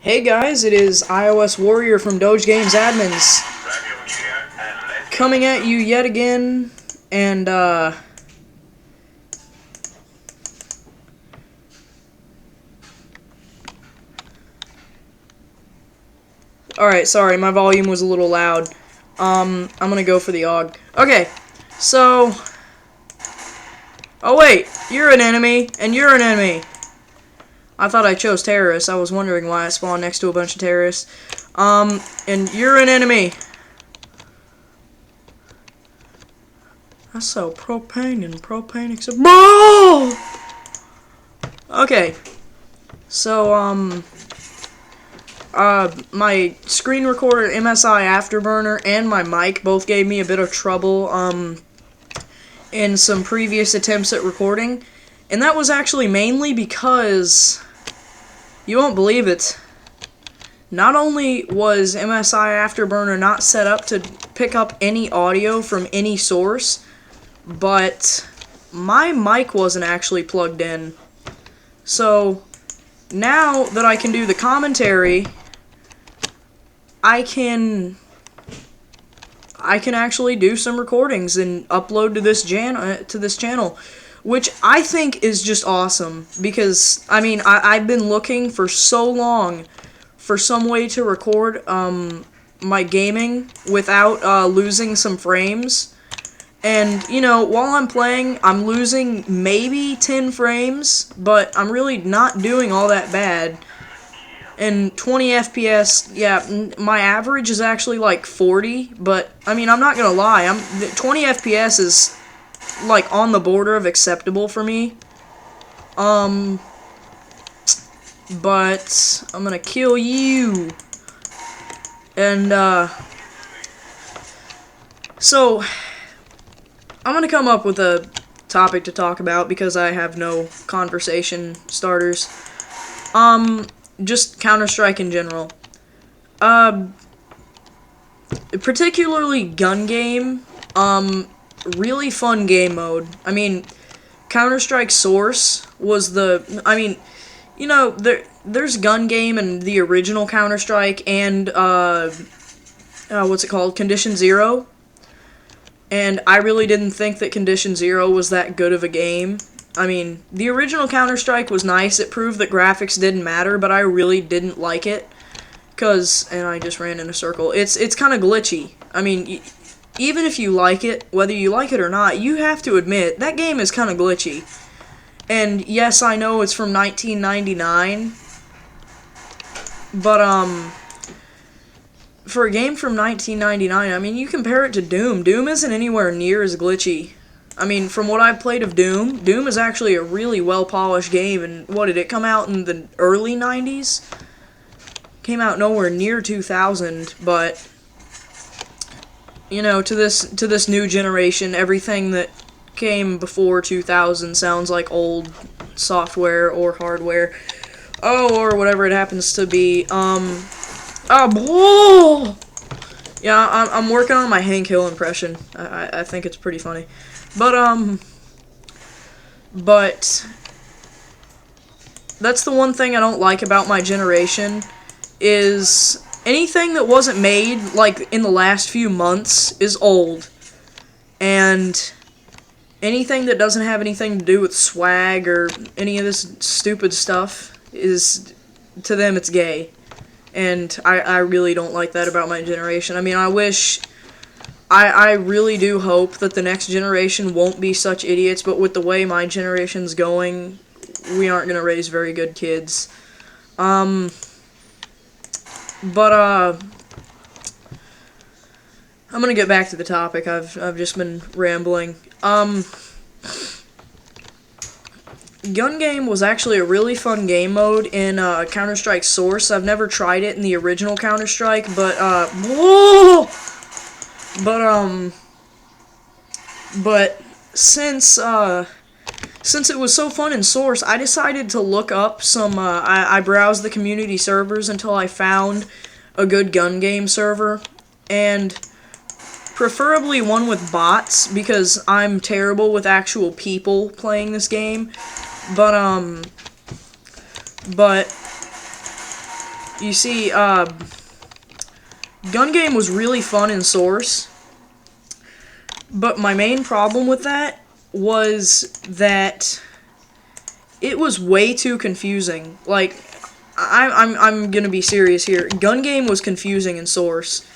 Hey guys, it is iOS Warrior from Doge Games Admins coming at you yet again, and alright, sorry, my volume was a little loud. I'm gonna go for the AUG. Okay, so, oh wait, you're an enemy, and you're an enemy. I thought I chose terrorists. I was wondering why I spawned next to a bunch of terrorists. And you're an enemy. I sell propane and propane except bro. Okay. So my screen recorder MSI Afterburner and my mic both gave me a bit of trouble in some previous attempts at recording. And that was actually mainly because, you won't believe it, not only was MSI Afterburner not set up to pick up any audio from any source, but my mic wasn't actually plugged in. So, now that I can do the commentary, I can actually do some recordings and upload to this channel. Which I think is just awesome, because, I mean, I've been looking for so long for some way to record my gaming without losing some frames. And, you know, while I'm playing, I'm losing maybe 10 frames, but I'm really not doing all that bad. And 20 FPS, yeah, my average is actually like 40, but, I mean, I'm not gonna lie, 20 FPS is like on the border of acceptable for me. But I'm gonna kill you. And so I'm gonna come up with a topic to talk about because I have no conversation starters. Just Counter-Strike in general. Particularly gun game. Really fun game mode. I mean, Counter-Strike Source was you know, there's gun game and the original Counter-Strike and, what's it called? Condition Zero. And I really didn't think that Condition Zero was that good of a game. I mean, the original Counter-Strike was nice. It proved that graphics didn't matter, but I really didn't like it. And I just ran in a circle. It's kind of glitchy. I mean, even if you like it, whether you like it or not, you have to admit, that game is kind of glitchy. And yes, I know it's from 1999, but, for a game from 1999, I mean, you compare it to Doom. Doom isn't anywhere near as glitchy. I mean, from what I've played of Doom, Doom is actually a really well-polished game, and what, did it come out in the early 90s? Came out nowhere near 2000, but you know, to this new generation, everything that came before 2000 sounds like old software or hardware. Oh, or whatever it happens to be. Yeah, I'm working on my Hank Hill impression. I think it's pretty funny. But that's the one thing I don't like about my generation, is anything that wasn't made, like, in the last few months is old. And anything that doesn't have anything to do with swag or any of this stupid stuff is, to them, it's gay. And I really don't like that about my generation. I mean, I really do hope that the next generation won't be such idiots, but with the way my generation's going, we aren't going to raise very good kids. But, I'm gonna get back to the topic. I've just been rambling. Gun game was actually a really fun game mode in, Counter-Strike Source. I've never tried it in the original Counter-Strike, but, but since it was so fun in Source, I decided to look up some, I browsed the community servers until I found a good gun game server, and preferably one with bots, because I'm terrible with actual people playing this game, but You see, gun game was really fun in Source, but my main problem with that was that it was way too confusing. Like, I'm gonna be serious here. Gun game was confusing in Source.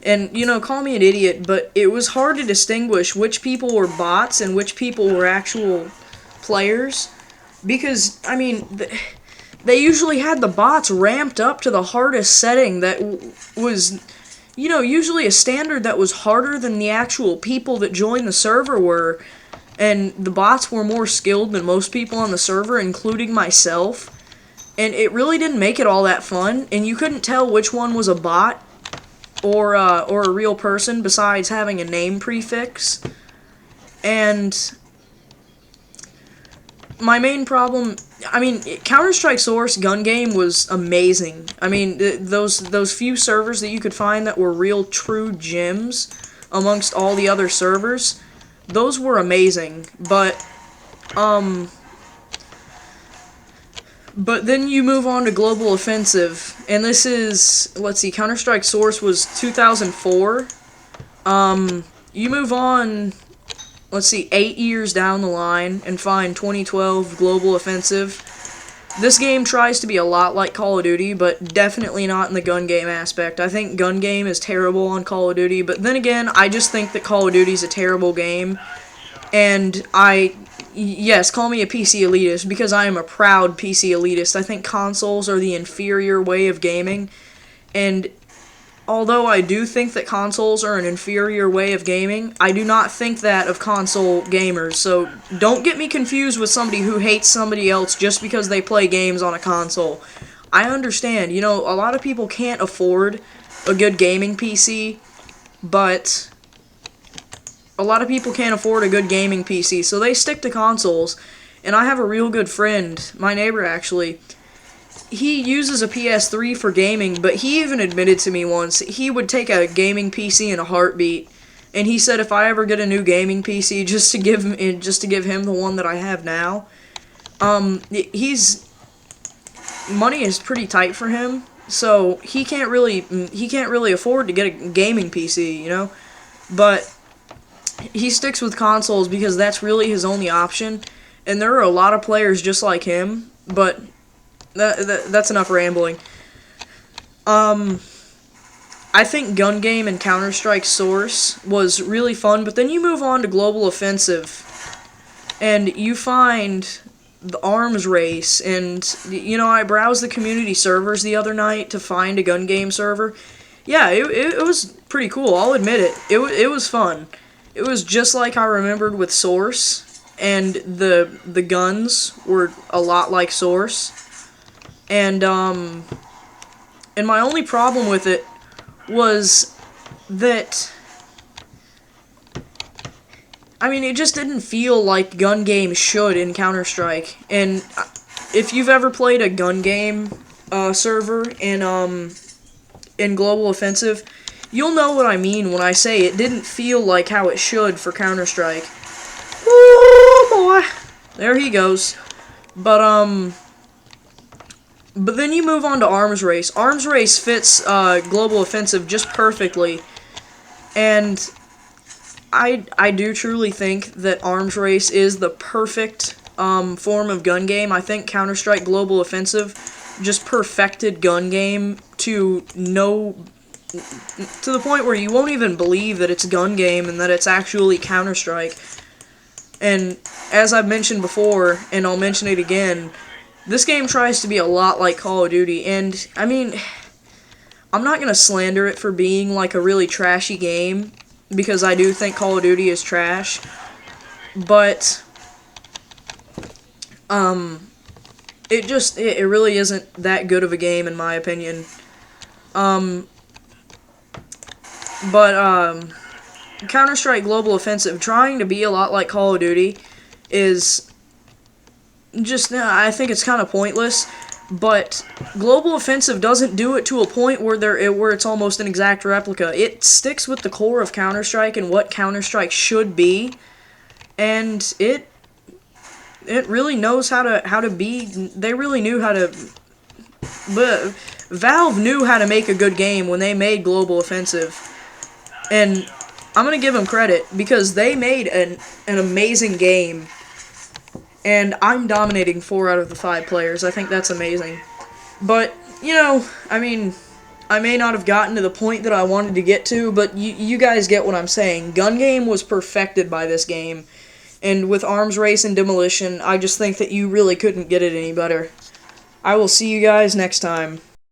And, you know, call me an idiot, but it was hard to distinguish which people were bots and which people were actual players. Because, I mean, they usually had the bots ramped up to the hardest setting that was, you know, usually a standard that was harder than the actual people that joined the server were. And the bots were more skilled than most people on the server, including myself. And it really didn't make it all that fun, and you couldn't tell which one was a bot or a real person besides having a name prefix. And my main problem, I mean, Counter-Strike Source gun game was amazing. I mean, those few servers that you could find that were real true gems amongst all the other servers, those were amazing. But then you move on to Global Offensive, and this is, let's see, Counter-Strike Source was 2004. You move on, let's see, 8 years down the line and find 2012 Global Offensive. This game tries to be a lot like Call of Duty, but definitely not in the gun game aspect. I think gun game is terrible on Call of Duty, but then again, I just think that Call of Duty is a terrible game, and yes, call me a PC elitist, because I am a proud PC elitist. I think consoles are the inferior way of gaming, and although I do think that consoles are an inferior way of gaming, I do not think that of console gamers, so don't get me confused with somebody who hates somebody else just because they play games on a console. I understand, you know, a lot of people can't afford a good gaming PC, but a lot of people can't afford a good gaming PC, so they stick to consoles. And I have a real good friend, my neighbor actually. He uses a PS3 for gaming, but he even admitted to me once he would take a gaming PC in a heartbeat. And he said if I ever get a new gaming PC, just to give him the one that I have now. Money is pretty tight for him, so he can't really afford to get a gaming PC, you know. But he sticks with consoles because that's really his only option, and there are a lot of players just like him, but that's enough rambling. I think gun game and Counter-Strike Source was really fun, but then you move on to Global Offensive, and you find the arms race, and, you know, I browsed the community servers the other night to find a gun game server. Yeah, it was pretty cool, I'll admit it. It was fun. It was just like I remembered with Source, and the guns were a lot like Source. And my only problem with it was that, I mean, it just didn't feel like gun games should in Counter-Strike. And if you've ever played a gun game server in Global Offensive, you'll know what I mean when I say it didn't feel like how it should for Counter-Strike. Oh boy, there he goes. But then you move on to Arms Race. Arms Race fits Global Offensive just perfectly, and I do truly think that Arms Race is the perfect form of gun game. I think Counter-Strike Global Offensive just perfected gun game to the point where you won't even believe that it's gun game and that it's actually Counter-Strike. And as I've mentioned before, and I'll mention it again, this game tries to be a lot like Call of Duty, and, I mean, I'm not going to slander it for being like a really trashy game, because I do think Call of Duty is trash, but, it really isn't that good of a game, in my opinion. Counter-Strike Global Offensive, trying to be a lot like Call of Duty, is just, I think it's kind of pointless, but Global Offensive doesn't do it to a point where it's almost an exact replica. It sticks with the core of Counter-Strike and what Counter-Strike should be, and it really knows how to be. They really knew how to. Valve knew how to make a good game when they made Global Offensive. And I'm going to give them credit because they made an amazing game. And I'm dominating 4 out of the 5 players. I think that's amazing. But, you know, I mean, I may not have gotten to the point that I wanted to get to, but you guys get what I'm saying. Gun Game was perfected by this game. And with Arms Race and Demolition, I just think that you really couldn't get it any better. I will see you guys next time.